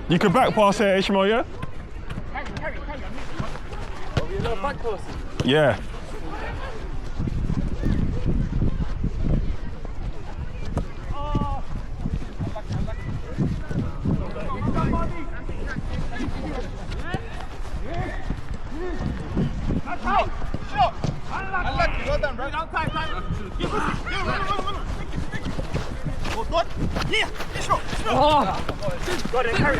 You can back pass here, Ishmael, yeah? Back pass. Yeah. Got it, carry.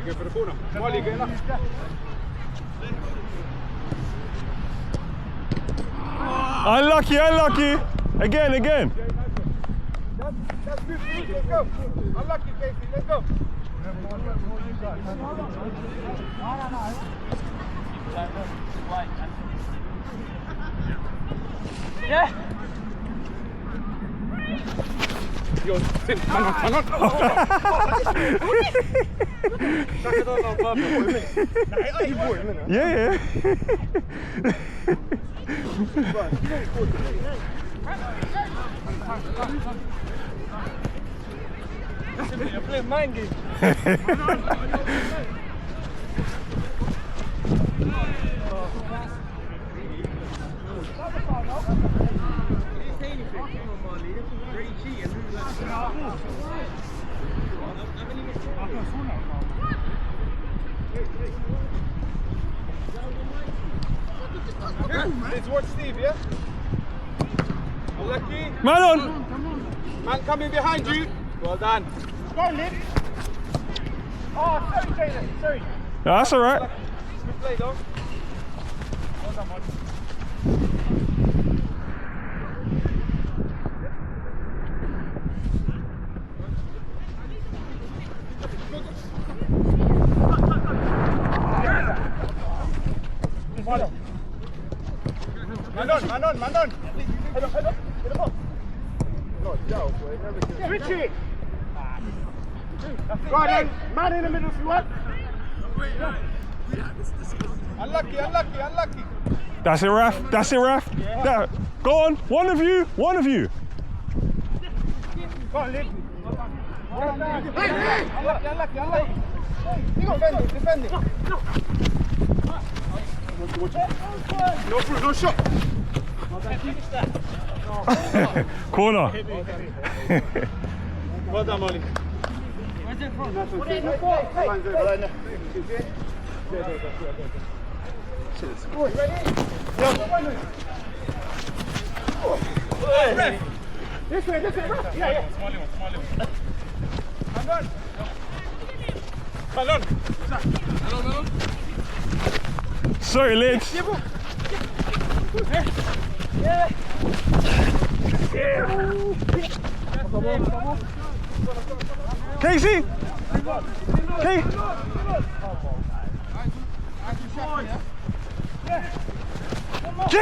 Go for the corner. Molly, get enough. Unlucky, unlucky. Again. That's good. Let's go. Unlucky, Casey. Let's go. Yeah. Yo, sit. Hang on. Yeah. You're playing mind games. Let's watch Steve, yeah? Unlucky. Man on. Man coming behind you. Well done. Go on, Lynn. Oh, sorry, Jayden. Sorry. That's all right. Good play, though. Well done, man. Man on. Head up. Hit the box. Switch it. Go on then. Man in the middle if you want. Unlucky. That's it, Raf. Yeah. Go on. One of you. Go on, Lynn. Hey. Unlucky. You got defend it. No through, no shot. Corner. Well done, Molly. Where's it from? What is it for? Ready? Ref. This way, ref. Yeah. Come on. Sorry, Lids. Yeah. Casey. G.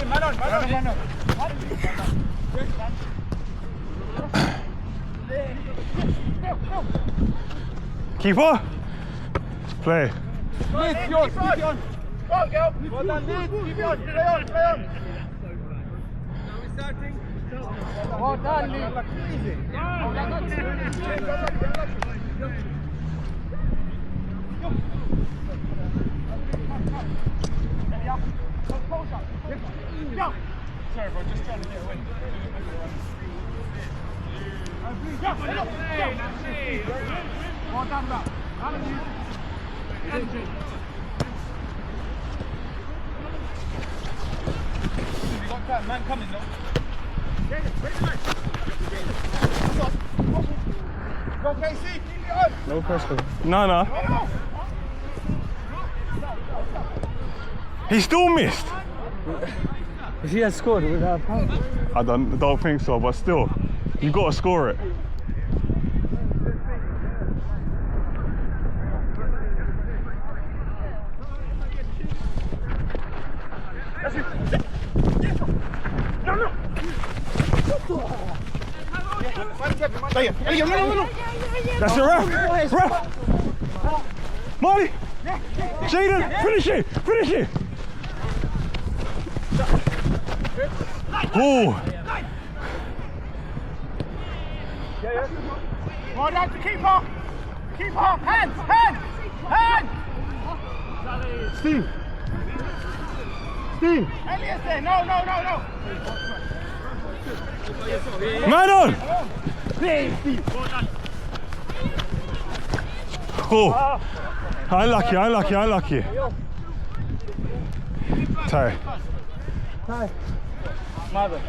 Man on. Keeper. Play. Keep on. Go, girl. Well done, Leeds. Keep on. Play on. Now we're starting. Well done, Leeds. Sorry, bro, just trying to get away. Well done, bro. You got that man coming, though. Go, KC, keep it on. No pressure. No. He still missed. If he had scored, it would have pound. I don't think so, but still, you got to score it. That's it, ref! Ref! Marty! Jaden, finish it! Finish it! Oh! Well done to keeper! Keeper! Hands! Hands! Hands! Steve! Steve! Elias there! No, no, no, no! Man on! Oh! Unlucky, unlucky, unlucky. Tie. Tie. Mother.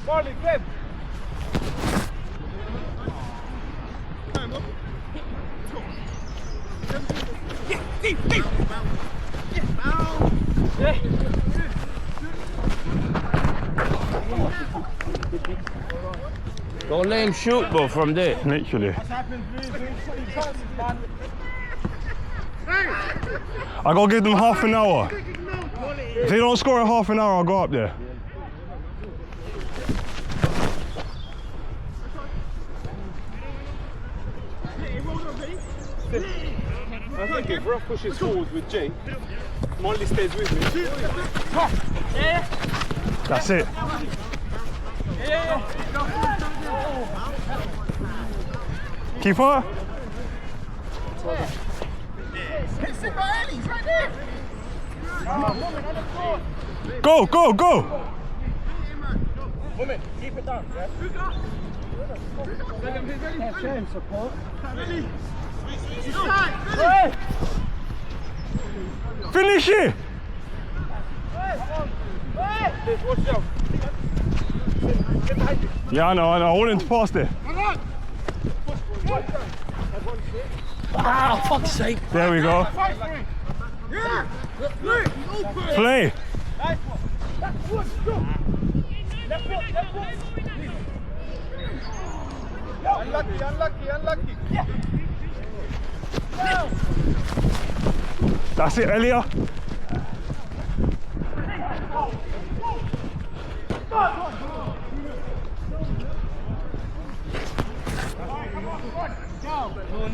Marley, Clem. Don't let him shoot, bro, from there. Literally. What's happened? I gotta give them half an hour. If they don't score in half an hour, I'll go up there. I think if Ruff pushes forward with Jake, Molly stays with me. That's it. Keep up. Go, go, go. Woman, keep it down. Shame support. Finish it. Watch out. Yeah, I know. I want to pass there. Ah, fuck's sake. There we go. Play. Unlucky, unlucky, unlucky. That's it, Elia.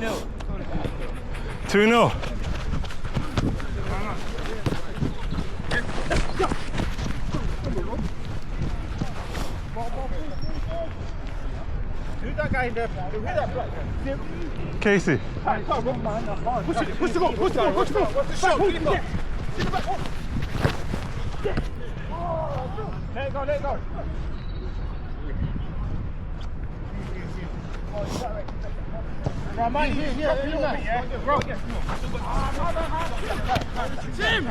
No. 2-0. Who's that guy in there? Who's that block? Casey. Push the goal, push the goal, push the goal. What's the shot? Let it go, let it go. Right, man, here, bro. Jim!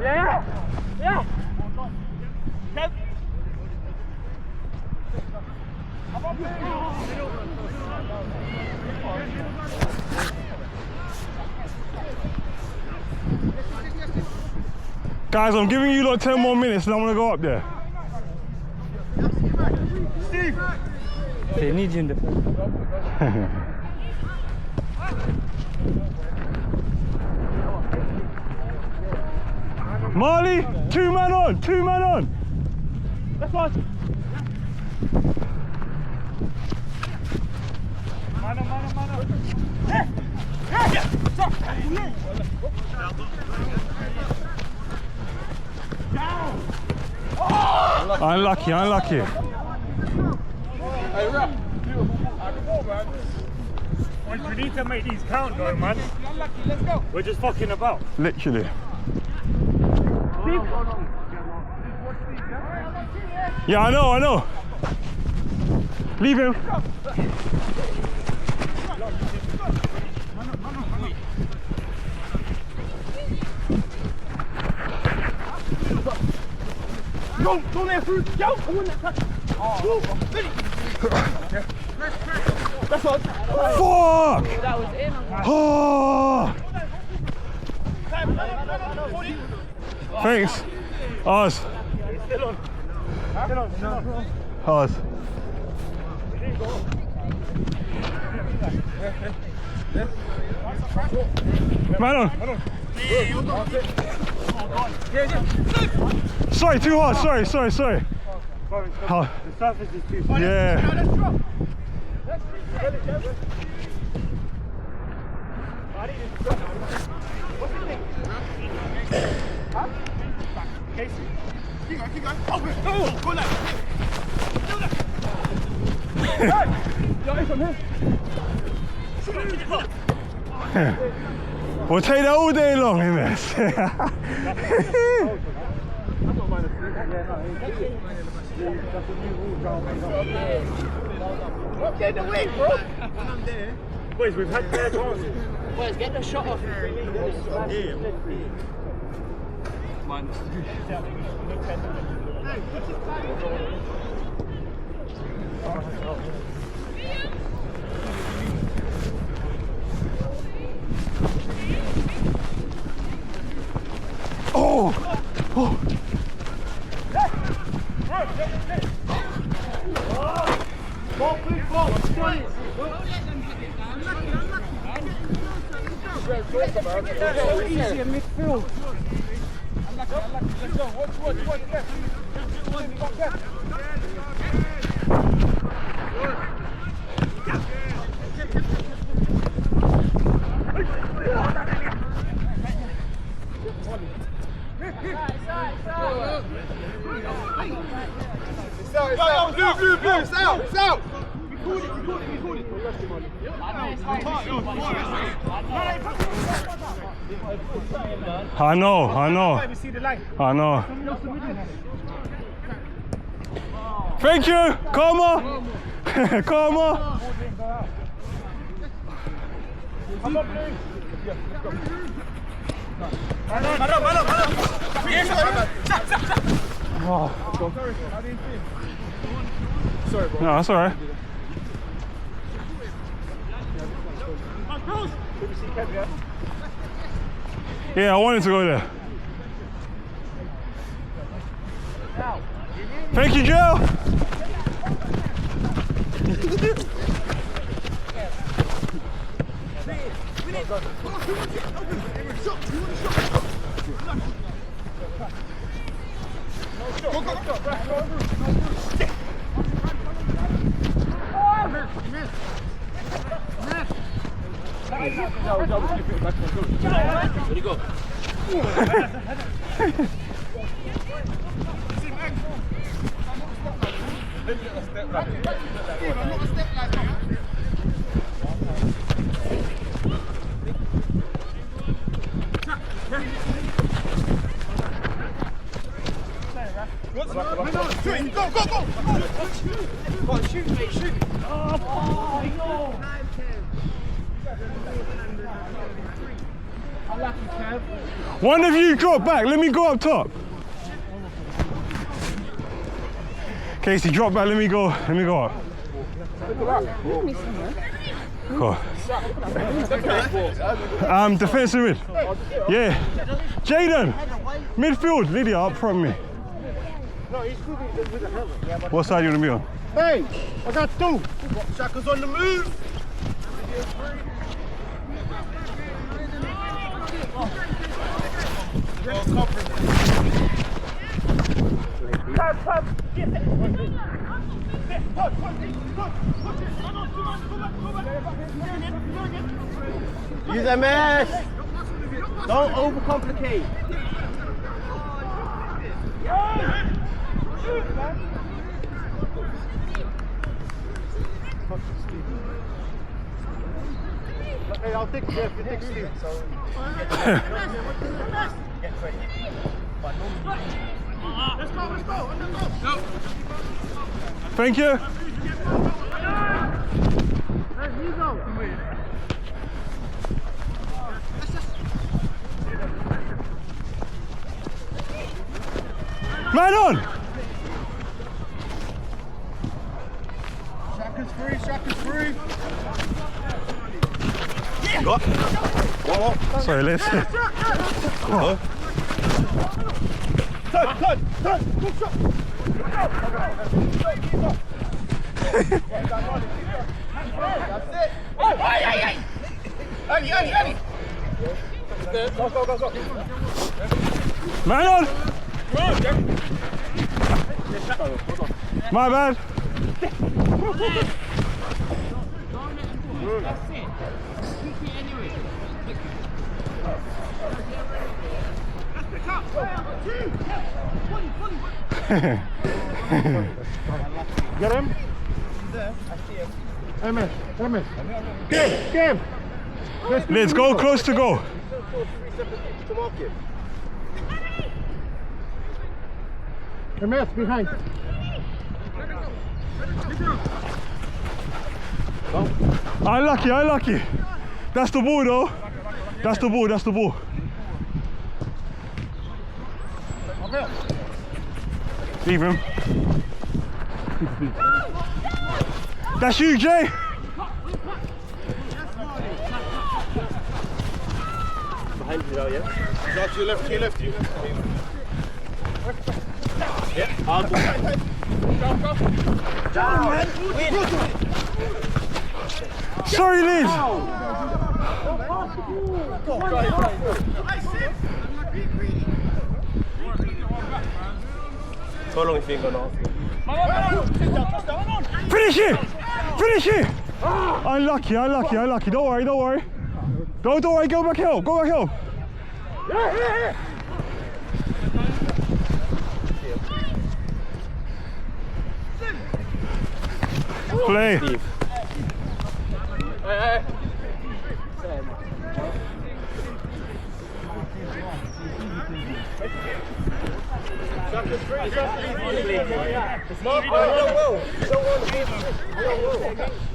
Yeah! Yeah! Guys, I'm giving you like 10 more minutes and I'm gonna go up there. Steve! They need you in the Marley, 2 man on, 2 man on. That's one. Mano. Unlucky, unlucky. Hey, Rob. We need to make these count though, man. Unlucky, let's go. We're just fucking about. Literally. Yeah, I know. Leave him. Don't let through. Go. I want that touch. That's all. Fuck! That was in. Oh! Thanks. Oz. Oz. Man on. Sorry, too hard. Sorry. Oh. The surface is too far. Yeah. Keep going. Oh, go left. Yo, it's on here. We'll take that all day long in this. Okay, the way, bro. Boys, we've had better chances. Boys, get the shot off. Oh! So easy in midfield. Let's go. Watch. It's out. I know. Thank you, Karma. Karma. Sorry, bro. No, that's all right. Yeah, I wanted to go there. Thank you, Joe. There you go. Go, shoot, mate, shoot. One of you drop back. Let me go up top. Casey, drop back. Let me go up. Cool. Defensive mid. Yeah. Jaden. Midfield. Lydia up front me. What side you want to be on? Hey, I got two. Shaka's on the move. Use MS. Don't overcomplicate. Hey, I'll take Jeff, you take Steve. So get ready. Let's go. Thank you. There you go. Man on. Got. One more. Sorry, Liz. Turn. Good shot. That's it. Hey. Andy. Go. Man on! My bad. Get him. Emmett. Game. Let's go close to go. Emmett, behind. Unlucky. That's the ball though. That's the ball. Leave him. That's you, Jay. Behind you now, yeah? Go to your left. Yeah, I'll go. Down. Win. Sorry, Liz. How long you think gonna Finish it. Unlucky. Don't worry. Don't worry. Go back help. Play. Steve. Hey.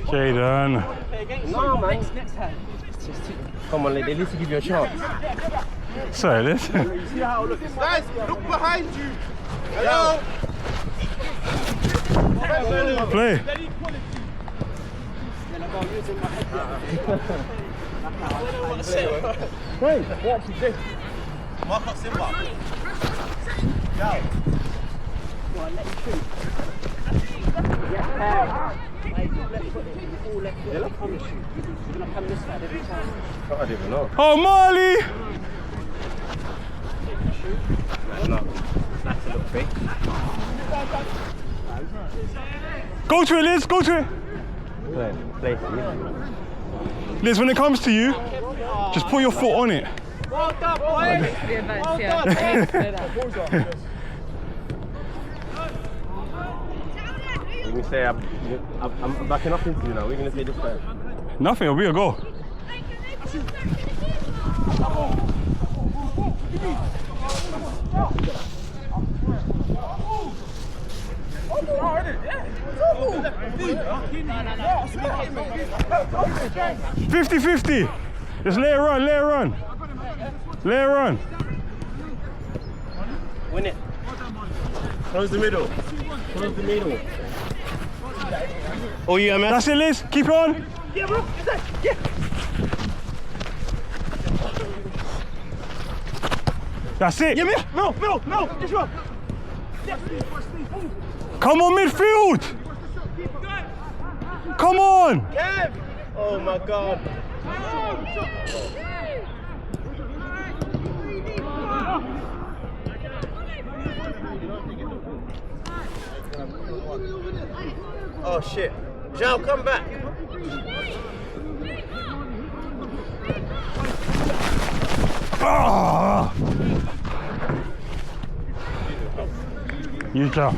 Jaden. No, man. Come on, at least give you a chance. Sorry, Liz. See how it looks. Guys, look behind you. Hello. Play. Hey, watch this. Mark up Simba. I don't even know. Oh, Marley. No, that's a look fake. Go to it, Liz. Play. Liz, when it comes to you, just put your foot on it. Well done, boys. You can say I'm backing up into you now. We're going to say this time. Nothing, it'll be a goal. Yeah. 50-50. Just let it run. Win it. Close the middle. Oh, yeah, man. That's it, Liz. Keep it on. Yeah, bro. Yeah. That's it. Yeah, no. Just run. Come on, midfield. Come on. Kev! Oh, my God. Oh, shit. Zhao, come back. Ah. You go.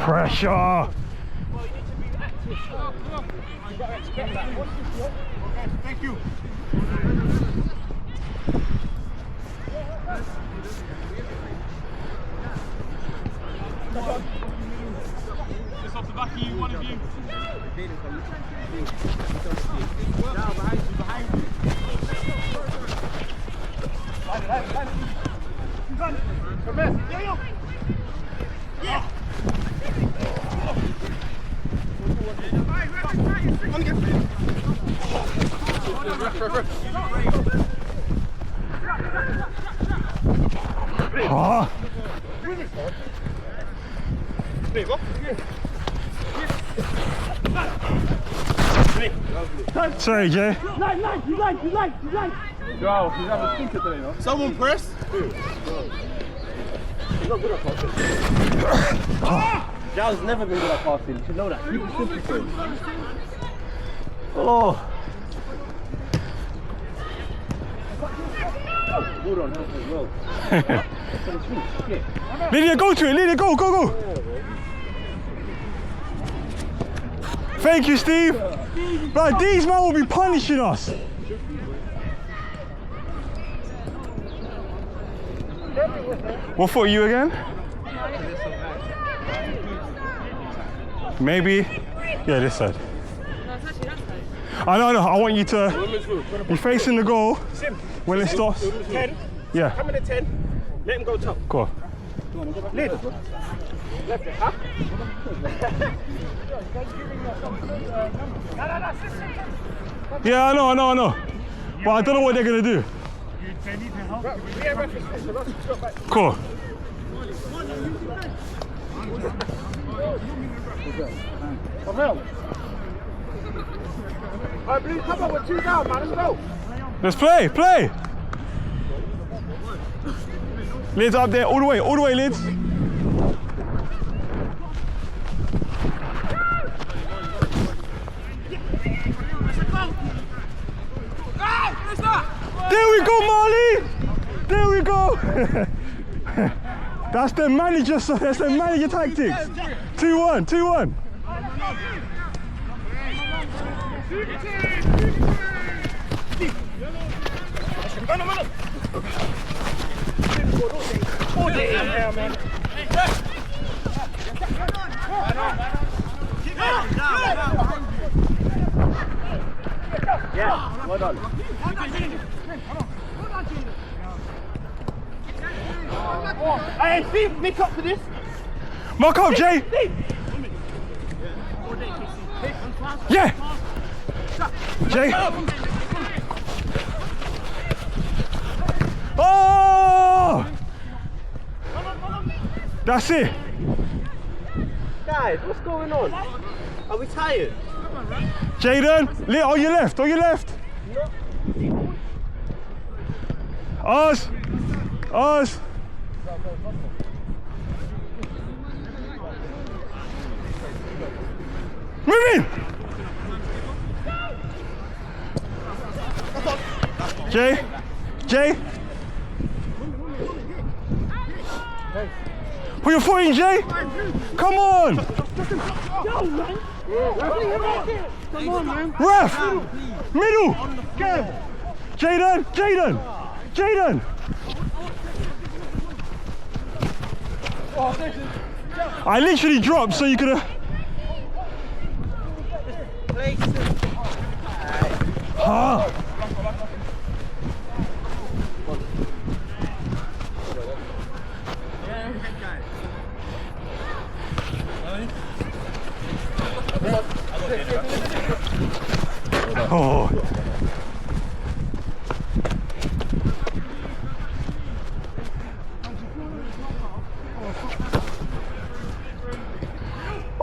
Pressure. Thank you. Just off the back of you, one of you. Behind you. Ah. Sorry, Jay. Someone press. Joe's never been good at passing. You should know that. Keep it simple for him. Oh. Good on him as well. Lydia, go to it. Lydia, go, go, go. Thank you, Steve. Right, these men will be punishing us. What foot are you again? Maybe. Yeah, this side. I know. I want you to be facing the goal when it stops. 10. Yeah. Come in at 10. Let him go top. Go on. Lid. Left it, huh? Yeah, I know. But I don't know what they're gonna do. Cool. Alright, Blue, come on, we're 2 down, man. Let's go. Let's play. Lids up there, all the way, Lids. There we go, Marley. There we go. That's the manager tactics. 2-1, 2-1. Yeah, well done. Hey, Steve, nick up for this. Mark up, Jay. Yeah. Jay. Oh! That's it. Guys, what's going on? Are we tired? Jaden, on your left, Us. Move in. Jay. Put your foot in, Jay. Come on. Come on, man. Ref. Middle. Jaden. I literally dropped so you could have. Oh.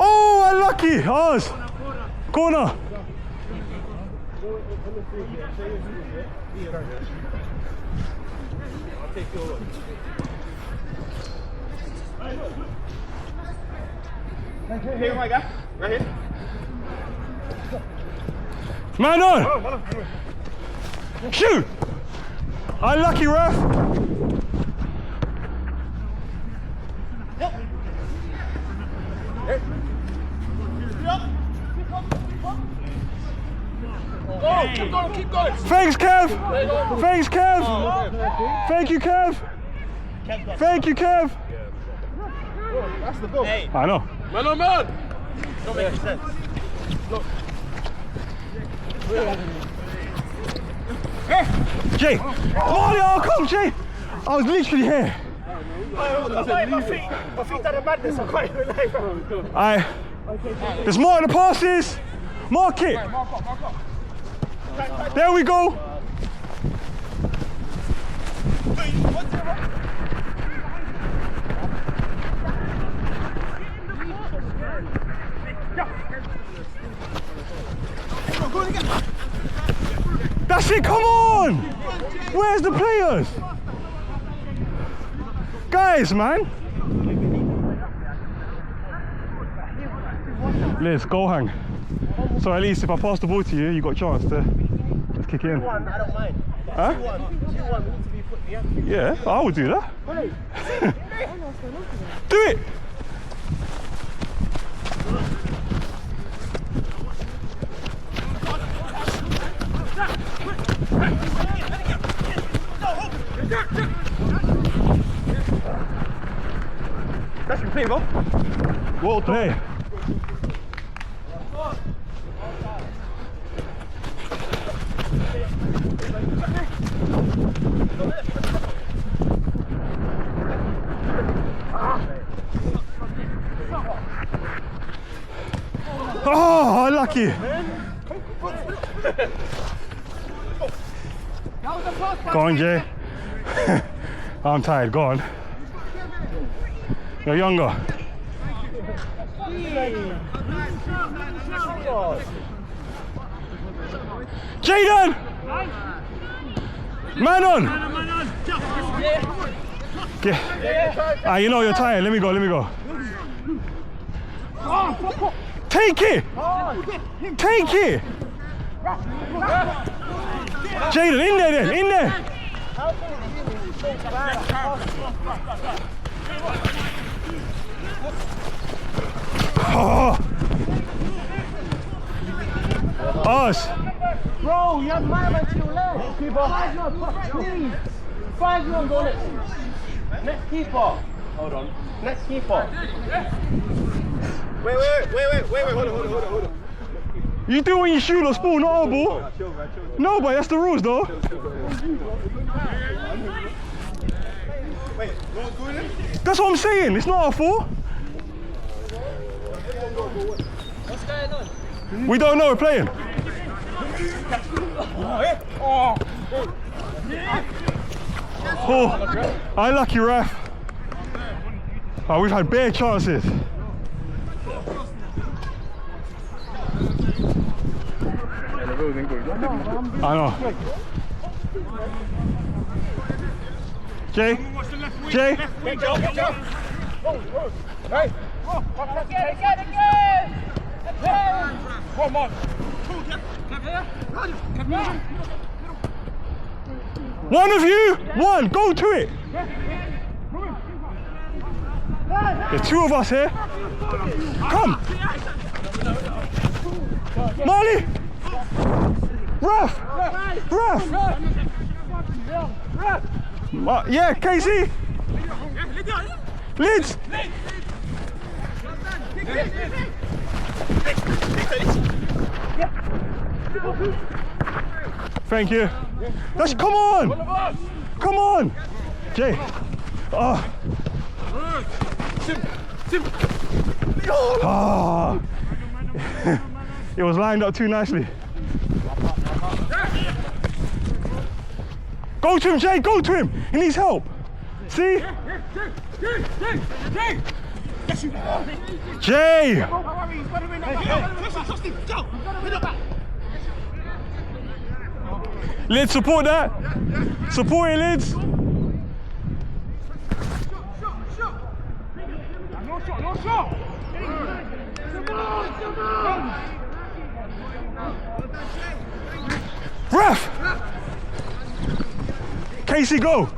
Oh, unlucky. Ours. Corner. Here, my guy. Right here. Man on. Shoot. Unlucky, ref. Go, keep going. Thanks, Kev. Thank you, Kev. That's the goal. Hey, I know. Man on man. don't make sense. Jay. Oh, come, Jay. I was literally here. My feet done a madness. I can't even lie. There's more in the passes. Mark it. There we go. That's it, come on! Where's the players? Guys, man. Liz, go hang. So at least if I pass the ball to you, you got a chance to just kick it in. 2-1, I don't mind. Huh? 2-1, we need to be put. Yeah, I would do that. Do it! That's your play, bro. Well play. Oh, unlucky. Go on, Jay. I'm tired, go on. You're younger. Jaden! Man on! Okay. Ah, you know you're tired. Let me go, let me go. Take it! Take it! Jaden, in there then, in there! Oh. Us! Bro, you have my man to your left. Keeper. 5-1, go next. Next keeper. Hold on. Next keeper. Wait, hold on. You do when you shoot or spool, not a ball. No, but that's the rules though. Wait, no one's doing it? That's what I'm saying, it's not our fault. What's going on? We don't know, we're playing. Oh, unlucky ref. Oh, we've had bare chances. I know. Jay? Jay? Hey! One more. One of you, one, go to it. There's two of us here. Come. Marley. Ref. Yeah, Casey. Lids. Thank you. Let's come on. Come on. Jay. Oh. Oh. It was lined up too nicely. Go to him, Jay, go to him. He needs help. See? Jay! Lids, support that. Support it, Lids. No shot. Ref! Casey, go!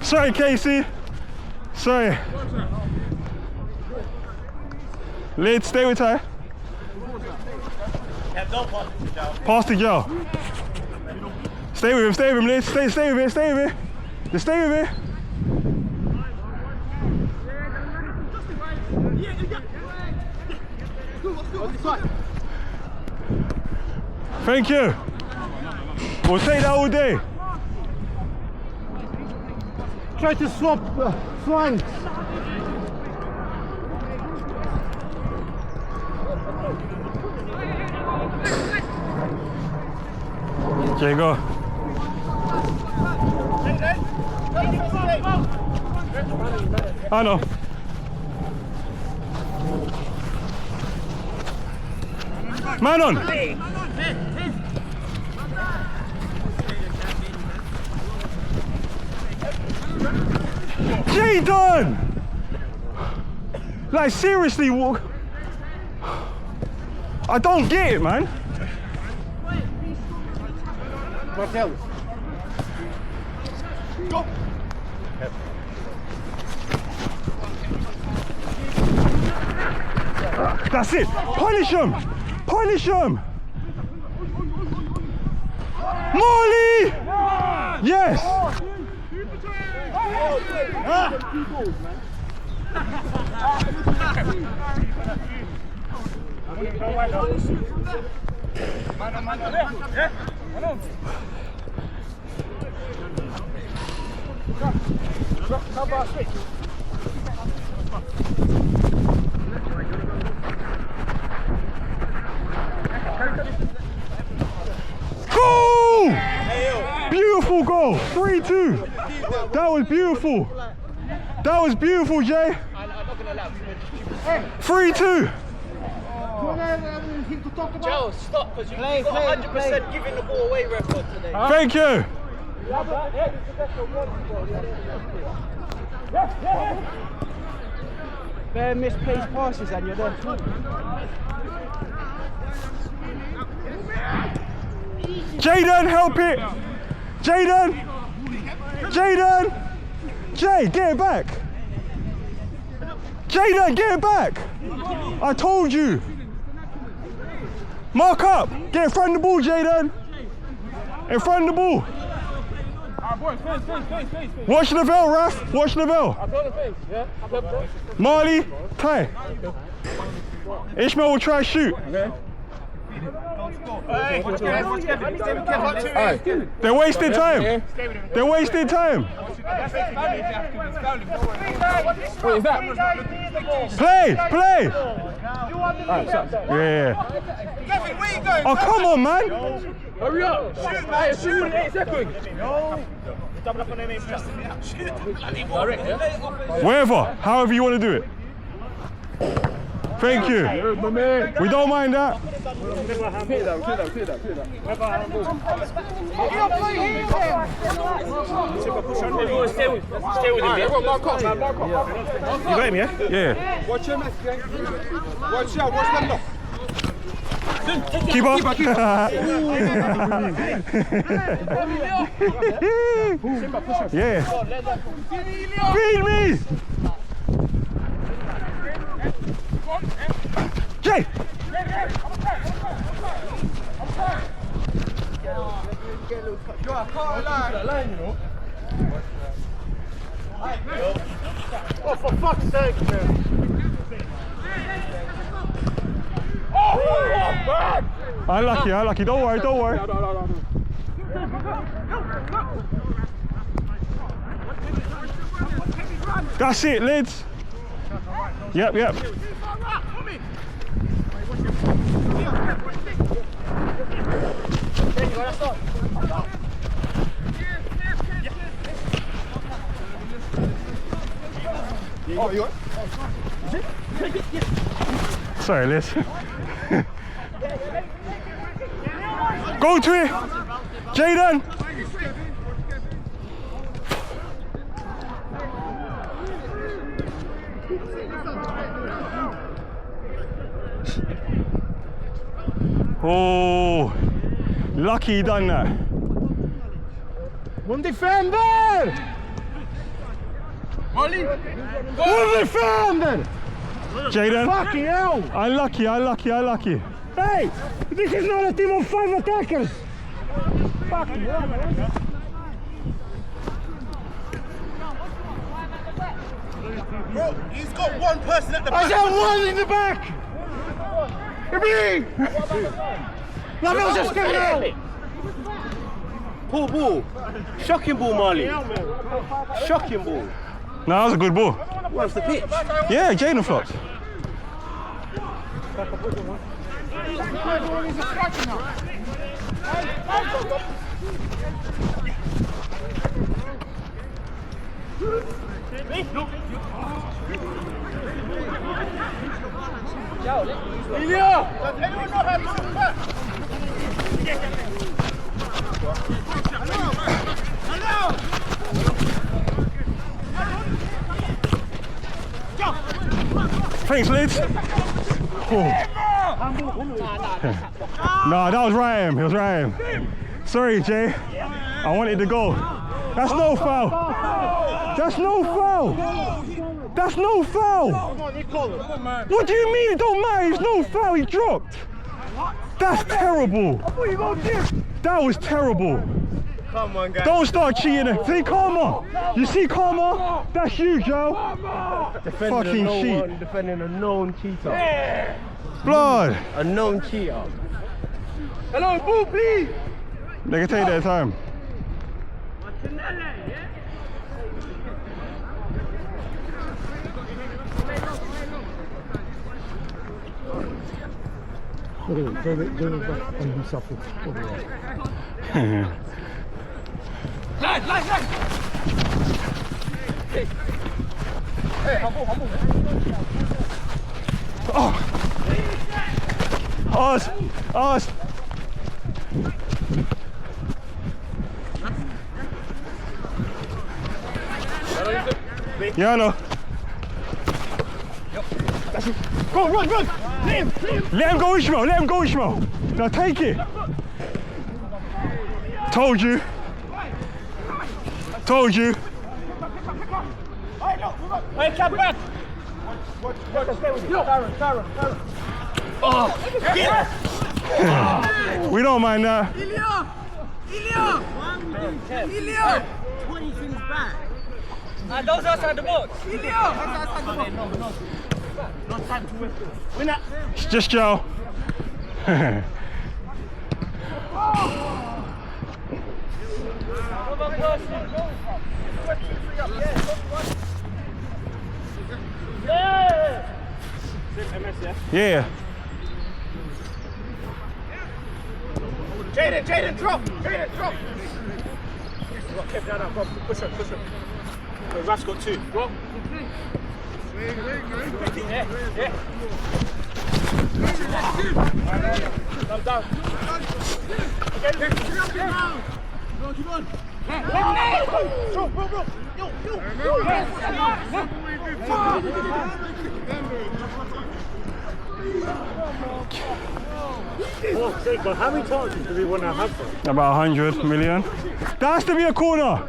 Sorry, Casey. Sorry. Lid, stay with her. Pass to Joe. Stay with him, Lid. Stay with it. Just stay with it. Thank you. We'll take that all day. Try to swap flanks. There you go. I know. Man on. Jayden! Like seriously, what? I don't get it, man. Marcelo. Go. That's it. Punish him. Punish him. Molly! Yes. Goal! Beautiful goal. 3-2. That was beautiful. That was beautiful, Jay. 3-2. Joe, stop, because you've got 100% giving the ball away record today. Thank you. Bare misplaced passes and you're there. Jayden, help it. Jayden. Jayden. Jay, get it back. Jayden, get it back. I told you. Mark up. Get in front of the ball, Jayden. In front of the ball. Watch the bell, Raf. Watch the bell. Marley, Ty. Ishmael will try to shoot. They're wasting time. They're wasting time. What is that? Play, play. Yeah. Oh, come on, man. Hurry up. Shoot, man. Shoot in 8 seconds. Wherever, however you want to do it. Thank you. We don't mind that. Stay with him, yeah? You got him, yeah? Yeah. Watch him, watch out, watch them. Keep up. Yeah. Feed me. Jay. Oh, for fuck's sake, man. Unlucky, unlucky. Don't worry, don't worry. That's it, Lids. Yep, yep. Oh, you Sorry, Liz. Go to it. Jayden. Oh, lucky he done that. One defender! One defender! Jayden. Fucking hell! Unlucky, unlucky, unlucky. Hey! This is not a team of 5 attackers! Fucking hell! Bro, he's got one person at the I back. got one in the back! Me! La vez just came out! Poor ball. Shocking ball, Marley. Shocking ball. No, that was a good ball. What's the pitch? Yeah, Jayden flopped. Does anyone know how to shoot back? Thanks, Lids. Oh. Nah, that was Ryan. It was Ryan. Sorry, Jay. I wanted to go. That's no foul. That's no foul. That's no foul. What do you mean it don't matter? It's no foul. He dropped. That's terrible. That was terrible. Come on, guys. Don't start cheating. See Karma. You see Karma? That's you, Joe. Fucking cheat. Defending a known cheater. Blood. A known cheater. Hello, ball, please. They can take their time. Us. Yeah, I know. Go, run! Let him go, Ishmael. Now take it. Told you. Hey, cap back. We don't mind that. Ilya. 20 things back. Those outside the box. Ilya. Outside the box. No time to win. Win that. It's just Joe. Yeah. Jaden, drop. Keep that up, bro. Push up. So Raf's got 2. Go. Yeah. Down. Keep on. Bro. But how many chances do we want to have for? About 100 million. That has to be a corner.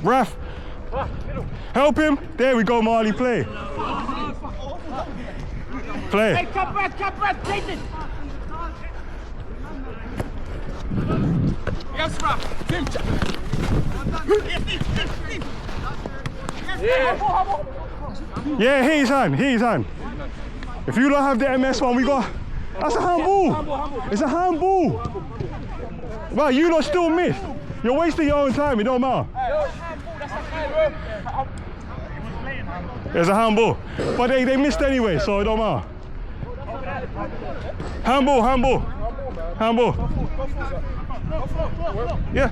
Ref, help him. There we go, Marley. Play. Hey, cap back, Jaden. Yes, Raf. Yeah, hit his hand. If you don't have the MS one, we got. That's a handball. It's a handball. Well, you lot still missed. You're wasting your own time. It don't matter. It's a handball, but they missed anyway, so it don't matter. Handball. Yeah.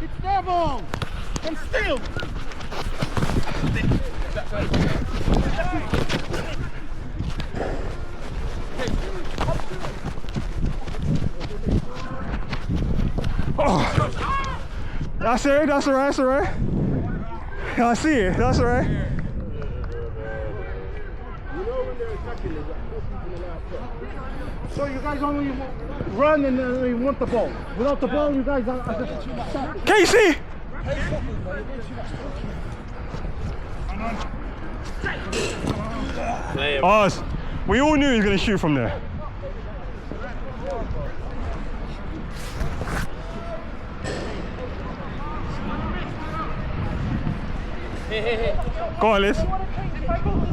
It's their ball. And still. Oh. That's all right. I see it, that's all right. So you guys only run and you want the ball. Without the ball, you guys are just... Casey! Oz, we all knew he was going to shoot from there. Go on, Liz.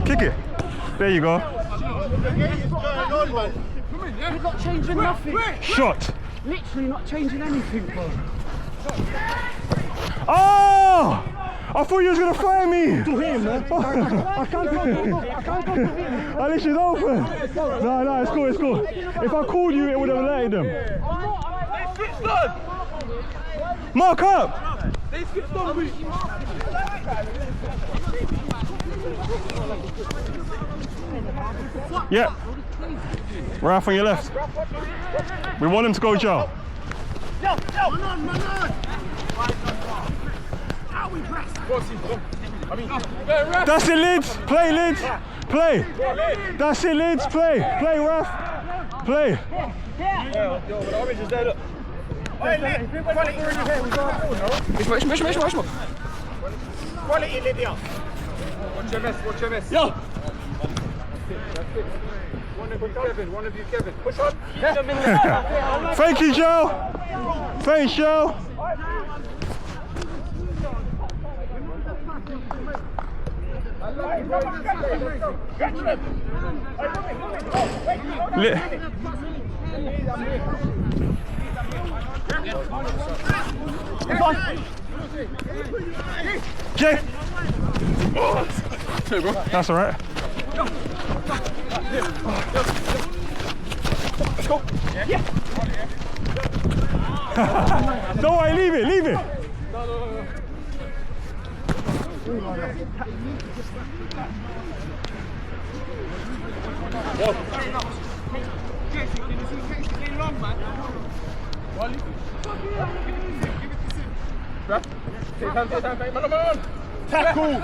Kick it. There you go. He's not changing nothing. Shot. Literally not changing anything, bro. Oh! I thought you was gonna fire me. To him, man. I can't go to him. At least she's open. No, it's cool, it's cool. If I called you, it would have alerted them. Mark up. Yeah. Ralph on your left. We want him to go jail. That's it, Lids. Play, Lids. Play. That's it, Lids. Play. Play, Ralph. Play. Quality, Lydia. Watch your miss, watch your miss. Yo! One of you, Kevin. Push on. Thank you, Joe. Thanks, Joe. Jay. That's all right. Let's go. Yeah. Don't worry, leave it, leave it. Tackle.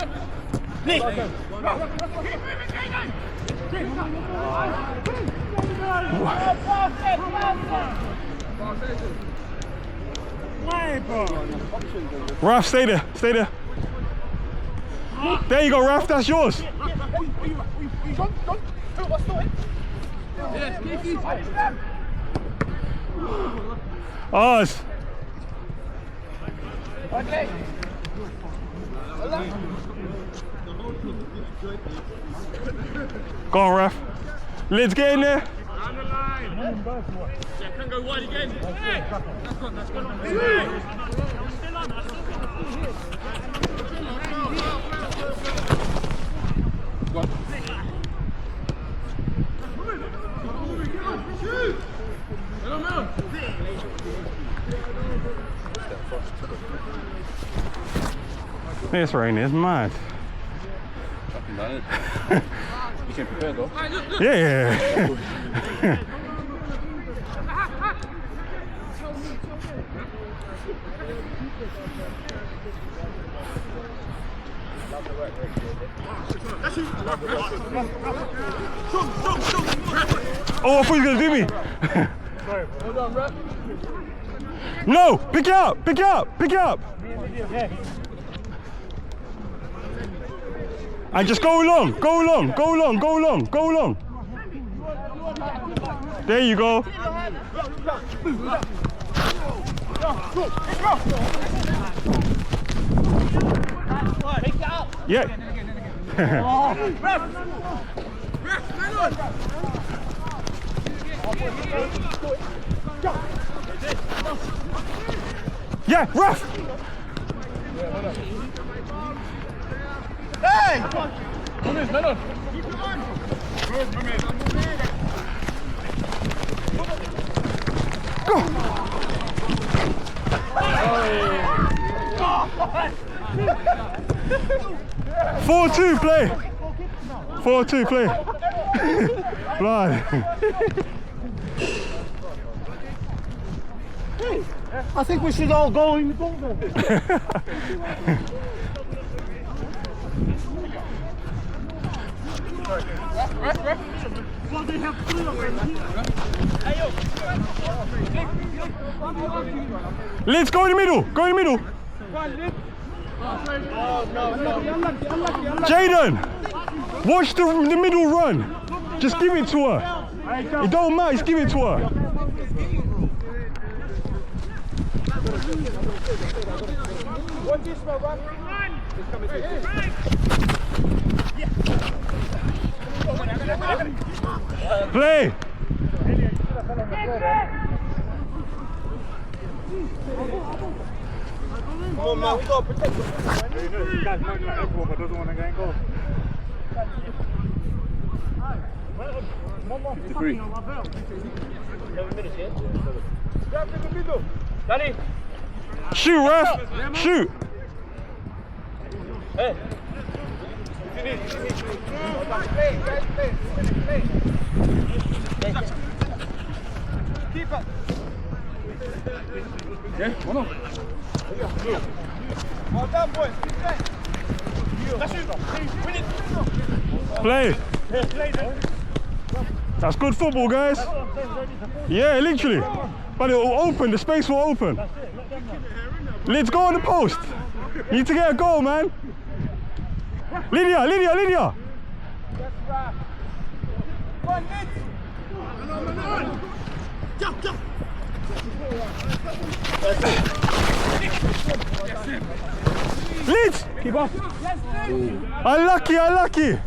Ralph, stay there, stay there. There you go, Ralph, that's yours. Ours. Okay. Go on, Ralph. Lids, get in there. On the line. Yeah, can go wide again. That's gone. It's raining, it's mad. You can prepare though. Yeah. Oh, I thought you were gonna do me. No, pick it up, pick it up, pick it up. And just go along, go along, go along, go along, go along. There you go. Yeah. Yeah, rough. Hey! Go. 4-2 play. 4-2 play. Blood. I think we should all go in the goal then. Well, they have 3 of them. Lids, go in the middle. Go in the middle. Jaden, watch the middle run. Just give it to her. It don't matter, just give it to her. Play. Come on, man, we gotta protect the ball, man. You know, this guy's moaning like everyone but doesn't want to go and goal. 53. 11 minutes, yeah? Grab in the middle. Danny. Shoot, ref! Shoot! Hey. Keep up. Yeah, why not? Well done, boys. Keep playing. That's it. Win it. Play! That's good football, guys. Yeah, literally. But it will open, the space will open. Let's go on the post. You need to get a goal, man. Lydia, Lydia, Lydia. That's right. Come on, Nitz. Leeds! Keep up. Unlucky, unlucky.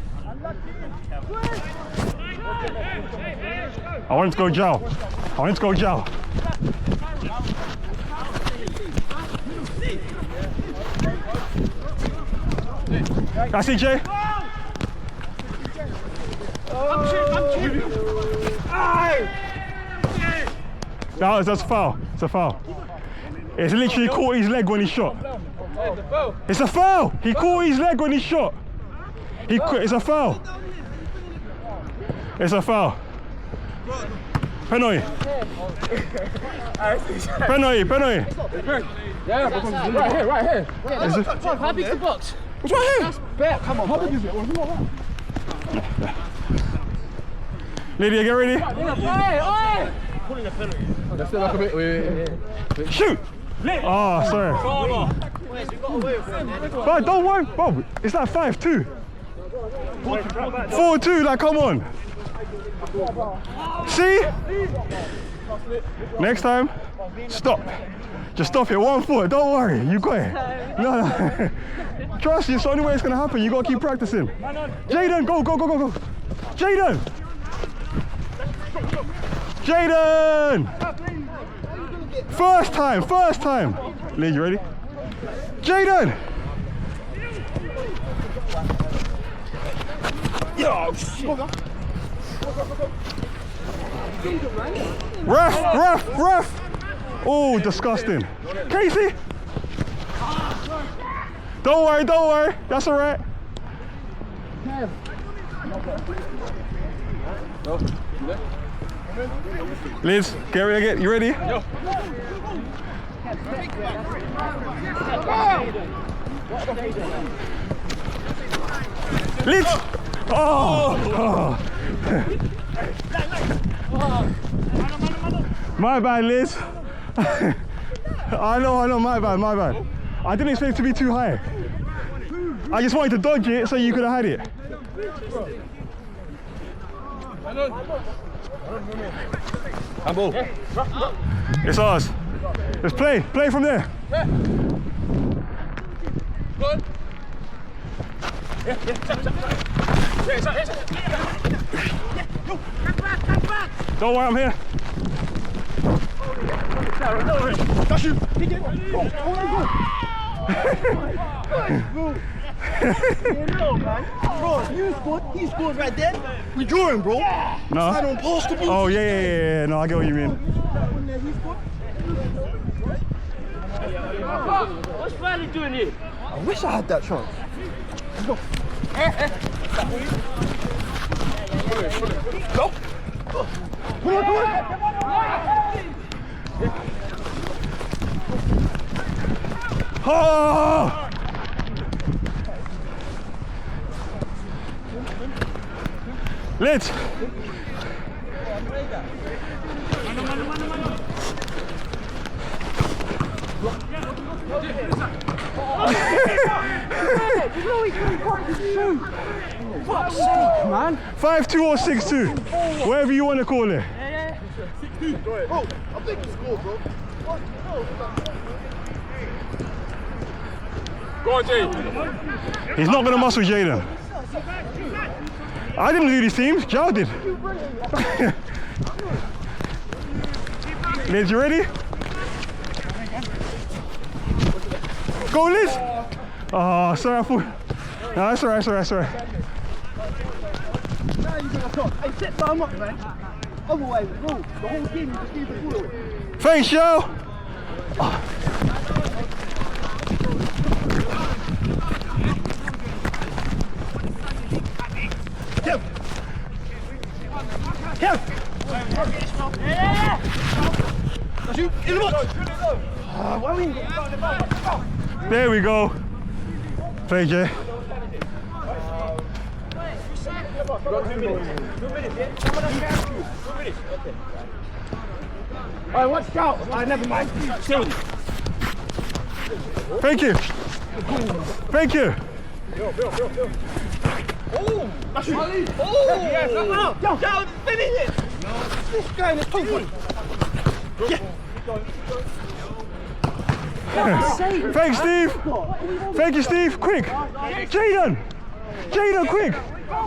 I want to go Jow. I want to go Jow. That's it, Jay. That's a foul. It's a foul. It's literally caught his leg when he shot. It's a foul. He caught his leg when he shot. It's a foul. It's a foul. Penalty. Penalty, penalty. Yeah, right here. Is it? How big's the box? It's right here. Bet, come on. How big is it? Lydia, get ready. Pulling a penalty. That's still like a bit. Wait. Shoot. Oh, sorry. Boys, we got away with it. But don't worry, Bob. It's like 5-2. 4-2, like come on. See? Next time, stop. Just stop it, 1 foot, don't worry, you got it. No. Trust you, it's the only way it's gonna happen. You gotta keep practicing. Jaden, go. Jaden! Jaden! First time. Lee, you ready? Jaden! Ref! Oh, disgusting. Casey! Don't worry. That's all right. Liz, get ready. You ready? Liz! Oh! My bad, Liz. I know, my bad. I didn't expect it to be too high. I just wanted to dodge it so you could have had it. Handball. It's ours. Let's play from there. Good. Don't worry, I'm here. That's you. Bro, you scored. He scored right there. We drawing, bro. No. I don't pass the ball. Oh yeah. No, I get what you mean. What's Riley doing here? I wish I had that chance. Let's go. Go. Come on. Oh! Lit. Fuck's sake, man. 5-2 or 6-2, whatever you want to call it. Bro, I think he scored, bro. Go on, Jay. He's not going to muscle Jaden. I didn't do these teams, Joe did. Liz, you ready? Go, Liz! Oh, sorry, I thought. No, that's alright, that's alright, that's alright. Now you got a shot. Hey, set time up, man. Other way, go. The whole team, you just keep it forward. Thanks, yo! There we go. Thank you. Alright, watch out. Alright, never mind. Thank you. Thank you. Yes, go, finish it. This guy in the top. Thanks, Steve. Thank you, Steve. Quick. Jaden. Jaden, quick.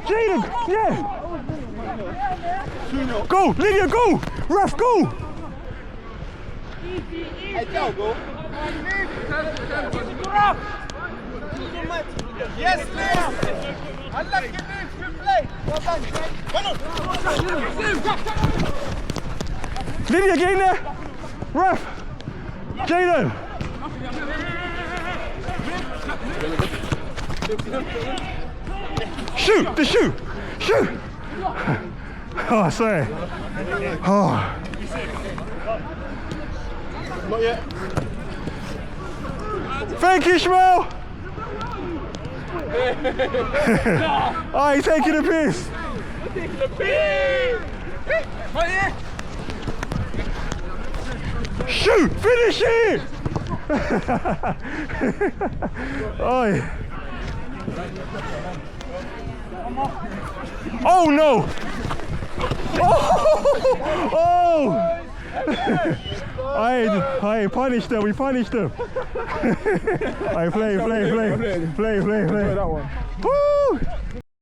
Jaden, yeah. Go, Lydia, go. Raf, go. Hey, go. Yes, Liz. I like it, Liz. Good play. Well done, Jay. Lydia, get in there. Raf. Jaden. Shoot, the shoot. Shoot. Oh, sorry. Oh. Not yet. Thank you, Shmuel. Oh, he's taking the piss. Shoot, finish it. Oi. Oh no. Oh. I punished them, we punished them. I play. That one. Woo!